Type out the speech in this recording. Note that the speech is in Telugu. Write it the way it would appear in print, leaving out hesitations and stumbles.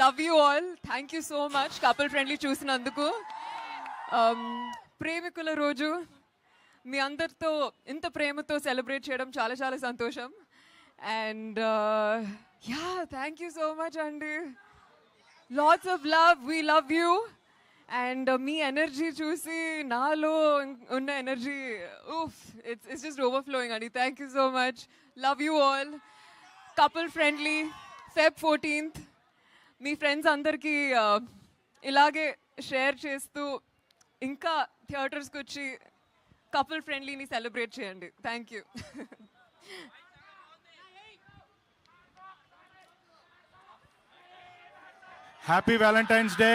Love you all. Thank you so much couple friendly చూసినందుకు. ప్రేమికుల రోజు మీ అందరితో ఇంత ప్రేమతో సెలబ్రేట్ చేయడం చాలా చాలా సంతోషం. And yeah, thank you so much అండి. Lots of love. We love you. And మీ ఎనర్జీ చూసి నాలో ఉన్న ఎనర్జీ ఇట్స్ జస్ట్ ఓవర్ఫ్లోయింగ్ అండి. Thank you so much. Love you all. Couple Friendly Feb 14th మీ ఫ్రెండ్స్ అందరికీ ఇలాగే షేర్ చేస్తూ ఇంకా థియేటర్స్కి వచ్చి కపుల్ ఫ్రెండ్లీని సెలబ్రేట్ చేయండి. Thank you. Happy Valentine's day.